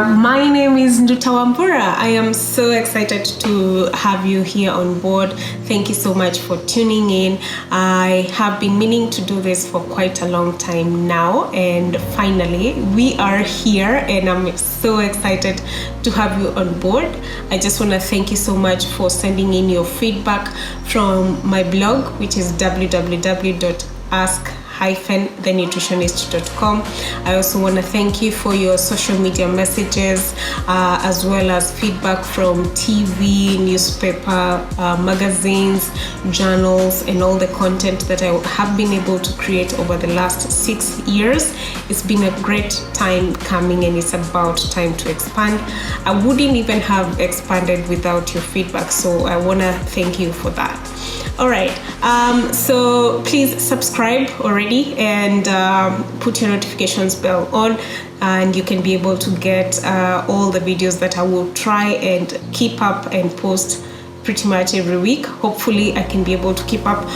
My name is Ndutawambura. I am so excited to have you here on board. Thank you so much for tuning in. I have been meaning to do this for quite a long time now, and finally we are here, and I'm so excited to have you on board. I just want to thank you so much for sending in your feedback from my blog, which is www.ask-thenutritionist.com. I also want to thank you for your social media messages, as well as feedback from TV, newspaper, magazines, journals, and all the content that I have been able to create over the last 6 years. It's been a great time coming, and it's about time to expand. I wouldn't even have expanded without your feedback, so I want to thank you for that. All right, so please subscribe already and put your notifications bell on, and you can be able to get all the videos that I will try and keep up and post pretty much every week. Hopefully I can be able to keep up,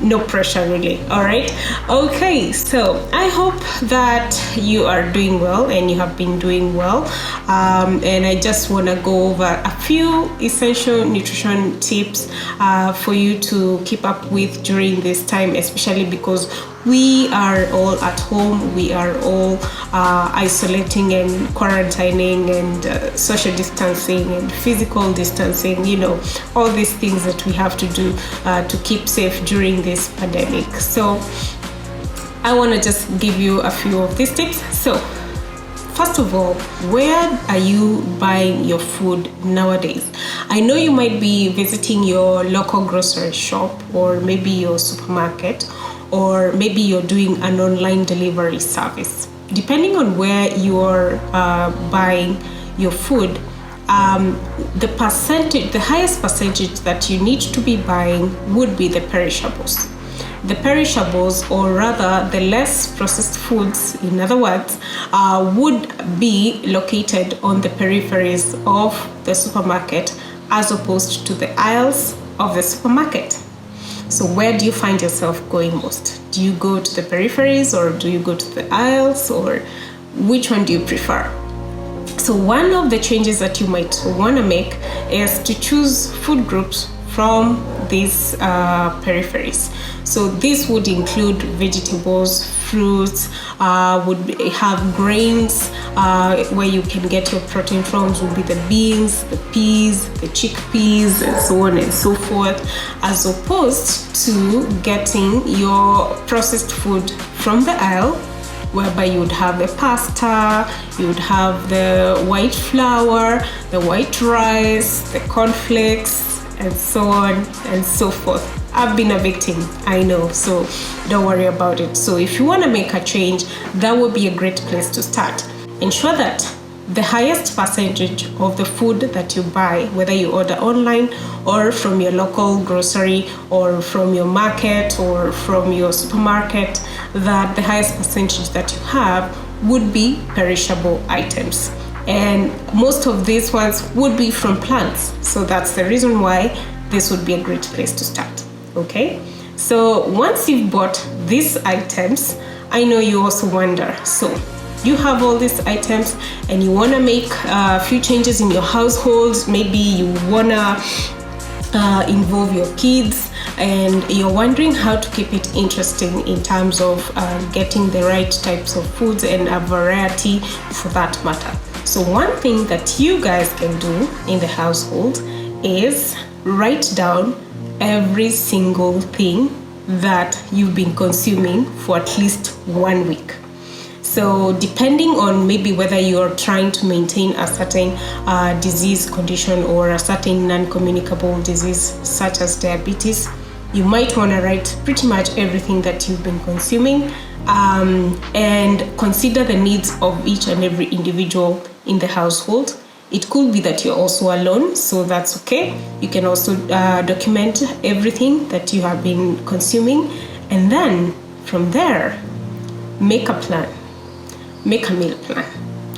no pressure really. All right, okay, so I hope that you are doing well and you have been doing well, and I just want to go over a few essential nutrition tips for you to keep up with during this time, especially because we are all at home, we are all isolating and quarantining and social distancing and physical distancing, you know, all these things that we have to do to keep safe during this pandemic. So I want to just give you a few of these tips. So first of all, where are you buying your food nowadays? I know you might be visiting your local grocery shop, or maybe your supermarket, or maybe you're doing an online delivery service. Depending on where you're buying your food, the highest percentage that you need to be buying would be the perishables. The perishables, or rather the less processed foods, in other words, would be located on the peripheries of the supermarket as opposed to the aisles of the supermarket. So where do you find yourself going most? Do you go to the peripheries, or do you go to the aisles, or which one do you prefer? So one of the changes that you might want to make is to choose food groups from these peripheries. So this would include vegetables, fruits, would have grains, where you can get your protein from would be the beans, the peas, the chickpeas, and so on and so forth, as opposed to getting your processed food from the aisle, whereby you would have the pasta, you would have the white flour, the white rice, the cornflakes, and so on and so forth. I've been a victim, I know, so don't worry about it. So if you want to make a change, that would be a great place to start. Ensure that the highest percentage of the food that you buy, whether you order online or from your local grocery or from your market or from your supermarket, that the highest percentage that you have would be perishable items. And most of these ones would be from plants. So that's the reason why this would be a great place to start. Okay, so once you've bought these items, I know you also wonder, so you have all these items and you want to make a few changes in your household. Maybe you want to involve your kids, and you're wondering how to keep it interesting in terms of getting the right types of foods and a variety for that matter. So one thing that you guys can do in the household is write down every single thing that you've been consuming for at least 1 week. So depending on maybe whether you're trying to maintain a certain disease condition or a certain non-communicable disease such as diabetes, you might want to write pretty much everything that you've been consuming, and consider the needs of each and every individual in the household. It could be that you're also alone, so that's okay. You can also document everything that you have been consuming, and then from there, make a plan. Make a meal plan.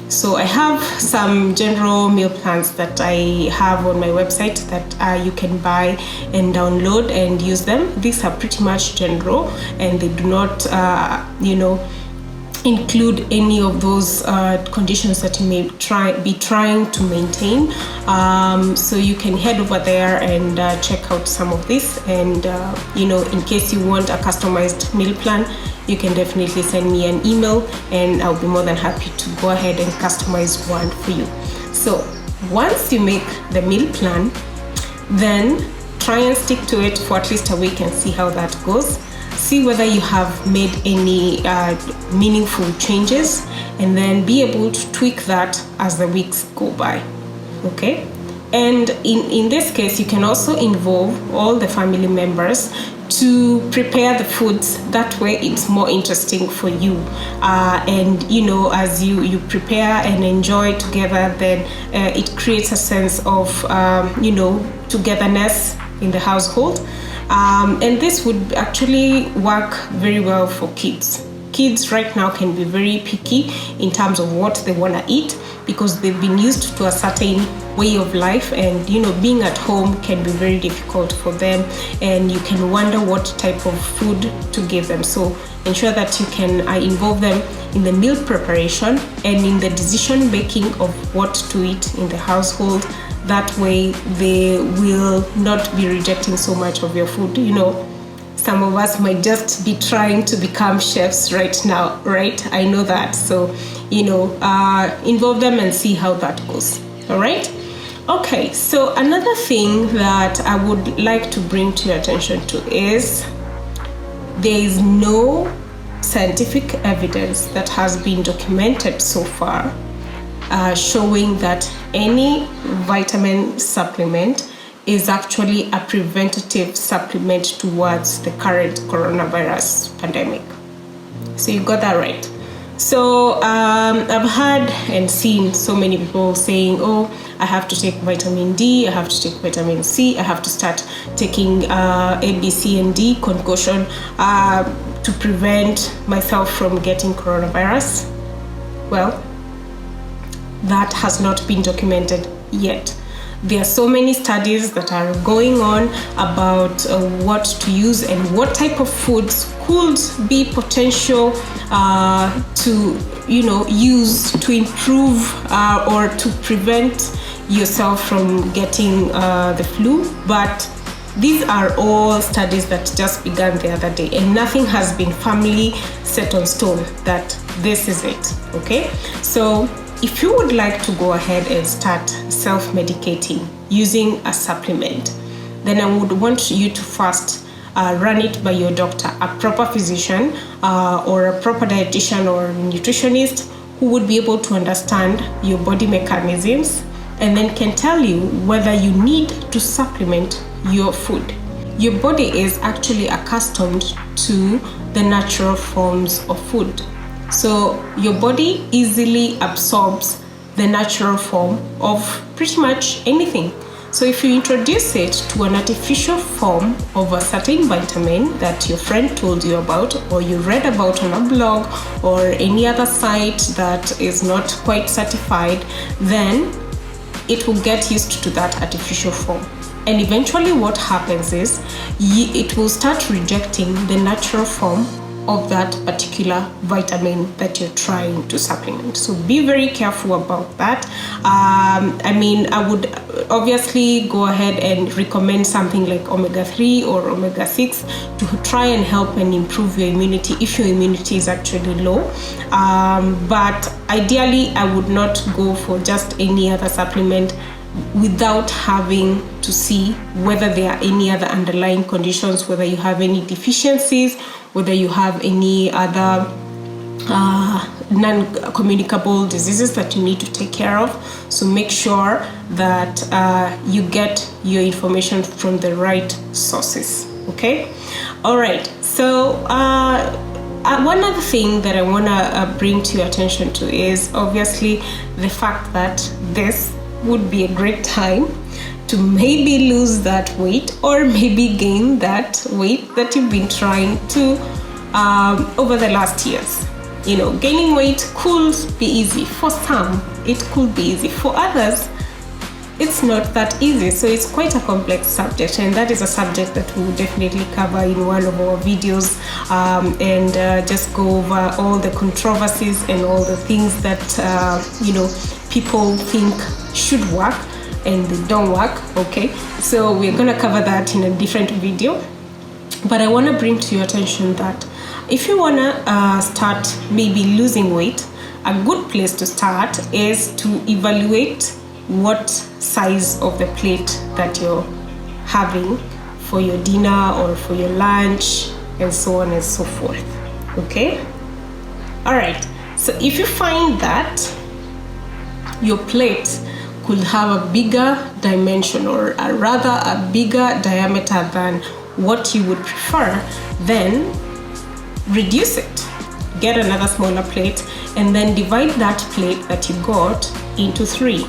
So I have some general meal plans that I have on my website that you can buy and download and use them. These are pretty much general, and they do not, include any of those conditions that you may be trying to maintain. So you can head over there and check out some of this, and in case you want a customized meal plan, you can definitely send me an email and I'll be more than happy to go ahead and customize one for you. So once you make the meal plan, then try and stick to it for at least a week and see how that goes. See whether you have made any meaningful changes, and then be able to tweak that as the weeks go by. Okay? And in this case, you can also involve all the family members to prepare the foods. That way it's more interesting for you, and as you prepare and enjoy together, then it creates a sense of togetherness in the household. And this would actually work very well for kids. Kids right now can be very picky in terms of what they want to eat, because they've been used to a certain way of life, and being at home can be very difficult for them, and you can wonder what type of food to give them. So ensure that you can involve them in the meal preparation and in the decision making of what to eat in the household. That way they will not be rejecting so much of your food. Some of us might just be trying to become chefs right now, right? I know that. So, involve them and see how that goes. All right? Okay, so another thing that I would like to bring to your attention to is there is no scientific evidence that has been documented so far showing that any vitamin supplement is actually a preventative supplement towards the current coronavirus pandemic. So you got that right. So I've heard and seen so many people saying, oh, I have to take vitamin D, I have to take vitamin C, I have to start taking A, B, C, and D concoction to prevent myself from getting coronavirus. Well, that has not been documented yet. There are so many studies that are going on about what to use and what type of foods could be potential to use to improve or to prevent yourself from getting the flu. But these are all studies that just began the other day, and nothing has been firmly set on stone that this is it. Okay, so if you would like to go ahead and start self-medicating using a supplement, then I would want you to first run it by your doctor, a proper physician or a proper dietitian or nutritionist who would be able to understand your body mechanisms and then can tell you whether you need to supplement your food. Your body is actually accustomed to the natural forms of food. So your body easily absorbs the natural form of pretty much anything. So if you introduce it to an artificial form of a certain vitamin that your friend told you about, or you read about on a blog or any other site that is not quite certified, then it will get used to that artificial form. And eventually what happens is it will start rejecting the natural form of that particular vitamin that you're trying to supplement. So be very careful about that. I would obviously go ahead and recommend something like omega-3 or omega-6 to try and help and improve your immunity if your immunity is actually low. But ideally, I would not go for just any other supplement without having to see whether there are any other underlying conditions, whether you have any deficiencies, whether you have any other non-communicable diseases that you need to take care of. So make sure that you get your information from the right sources. Okay? All right. So one other thing that I want to bring to your attention to is obviously the fact that this would be a great time to maybe lose that weight or maybe gain that weight that you've been trying to over the last years. Gaining weight could be easy. For some, it could be easy. For others, it's not that easy. So it's quite a complex subject, and that is a subject that we will definitely cover in one of our videos, and just go over all the controversies and all the things that people think should work and they don't work. Okay, so we're gonna cover that in a different video, but I want to bring to your attention that if you want to start maybe losing weight, a good place to start is to evaluate what size of the plate that you're having for your dinner or for your lunch, and so on and so forth. Okay? All right. So if you find that your plate could have a bigger dimension, or rather a bigger diameter than what you would prefer, then reduce it. Get another smaller plate and then divide that plate that you got into 3.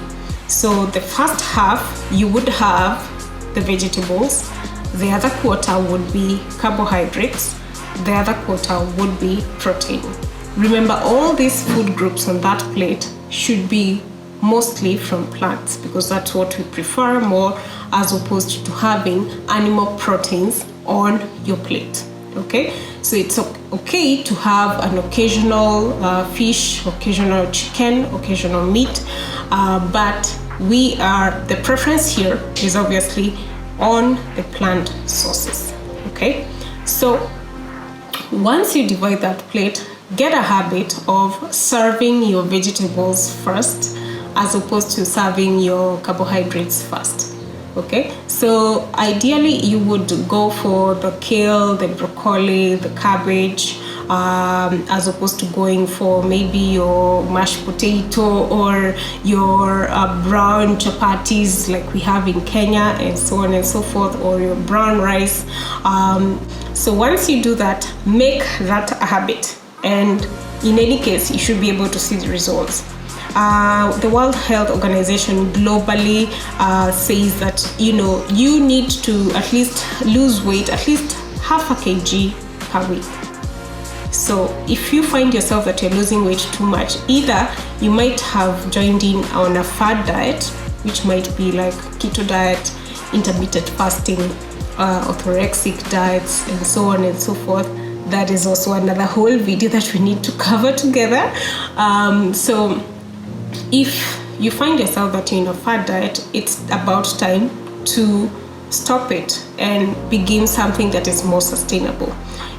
So the first half you would have the vegetables, the other quarter would be carbohydrates, the other quarter would be protein. Remember, all these food groups on that plate should be mostly from plants, because that's what we prefer more, as opposed to having animal proteins on your plate. Okay, so it's okay to have an occasional fish, occasional chicken, occasional meat, but the preference here is obviously on the plant sources. Okay, so once you divide that plate, get a habit of serving your vegetables first, as opposed to serving your carbohydrates first. Okay, so ideally you would go for the kale, the broccoli, the cabbage, as opposed to going for maybe your mashed potato or your brown chapatis like we have in Kenya, and so on and so forth, or your brown rice. So once you do that, make that a habit, and in any case you should be able to see the results. The World Health Organization globally says that you need to at least lose weight at least half a kg per week. So if you find yourself that you're losing weight too much, either you might have joined in on a fad diet, which might be like keto diet, intermittent fasting, orthorexic diets, and so on and so forth. That is also another whole video that we need to cover together. So if you find yourself that you're in a fad diet, it's about time to stop it and begin something that is more sustainable.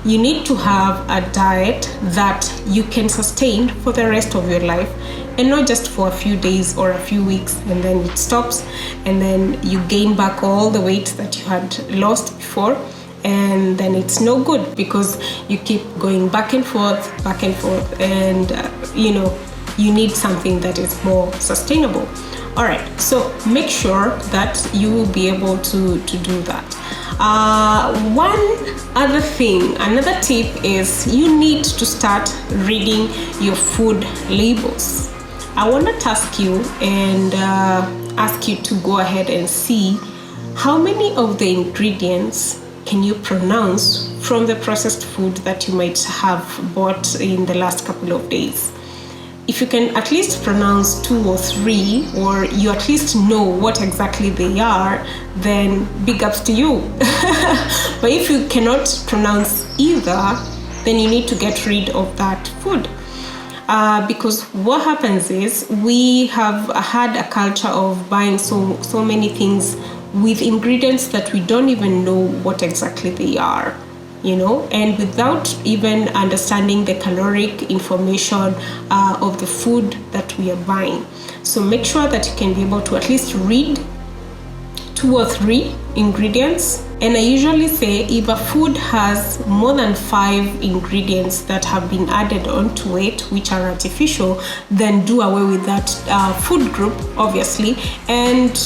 You need to have a diet that you can sustain for the rest of your life, and not just for a few days or a few weeks and then it stops, and then you gain back all the weight that you had lost before, and then it's no good because you keep going back and forth, and you need something that is more sustainable. All right, so make sure that you will be able to do that. Another tip is you need to start reading your food labels. I want to task you and ask you to go ahead and see how many of the ingredients can you pronounce from the processed food that you might have bought in the last couple of days. If you can at least pronounce 2 or 3, or you at least know what exactly they are, then big ups to you. But if you cannot pronounce either, then you need to get rid of that food. Because what happens is we have had a culture of buying so many things with ingredients that we don't even know what exactly they are. And without even understanding the caloric information of the food that we are buying. So make sure that you can be able to at least read 2 or 3 ingredients. And I usually say if a food has more than 5 ingredients that have been added onto it, which are artificial, then do away with that food group, obviously, and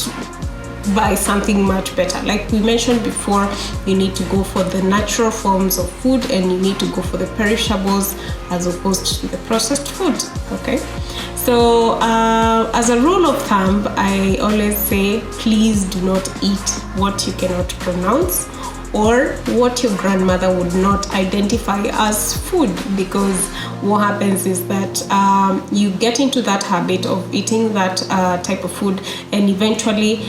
buy something much better. Like we mentioned before, you need to go for the natural forms of food, and you need to go for the perishables as opposed to the processed food. Okay, so as a rule of thumb, I always say please do not eat what you cannot pronounce, or what your grandmother would not identify as food, because what happens is that you get into that habit of eating that type of food, and eventually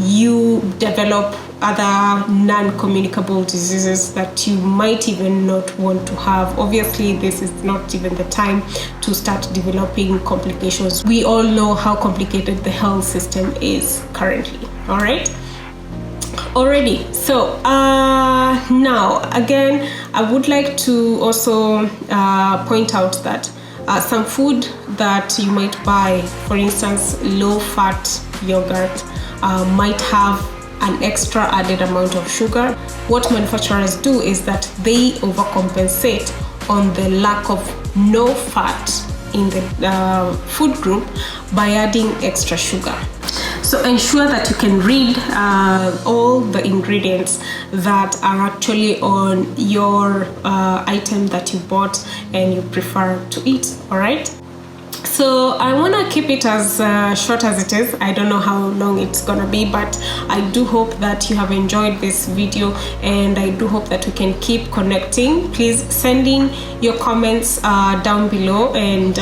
you develop other non-communicable diseases that you might even not want to have. Obviously, this is not even the time to start developing complications. We all know how complicated the health system is currently. All right. Already. So now again, I would like to also point out that some food that you might buy, for instance, low-fat yogurt, might have an extra added amount of sugar. What manufacturers do is that they overcompensate on the lack of no fat in the food group by adding extra sugar. So ensure that you can read all the ingredients that are actually on your item that you bought and you prefer to eat. All right. So I want to keep it as short as it is. I don't know how long it's gonna be, but I do hope that you have enjoyed this video, and I do hope that we can keep connecting. Please send in your comments down below, and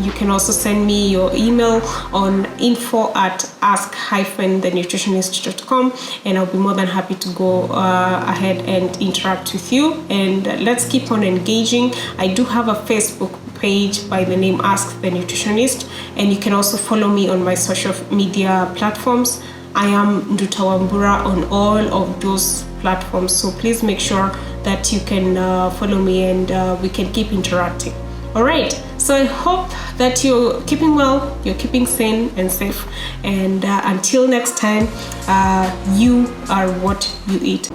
you can also send me your email on info@ask-thenutritionist.com, and I'll be more than happy to go ahead and interact with you, and let's keep on engaging. I do have a Facebook page by the name Ask the Nutritionist, and you can also follow me on my social media platforms. I am Nduta Wambura on all of those platforms, so please make sure that you can follow me, and we can keep interacting. All right, so I hope that you're keeping well, you're keeping sane and safe, and until next time, you are what you eat.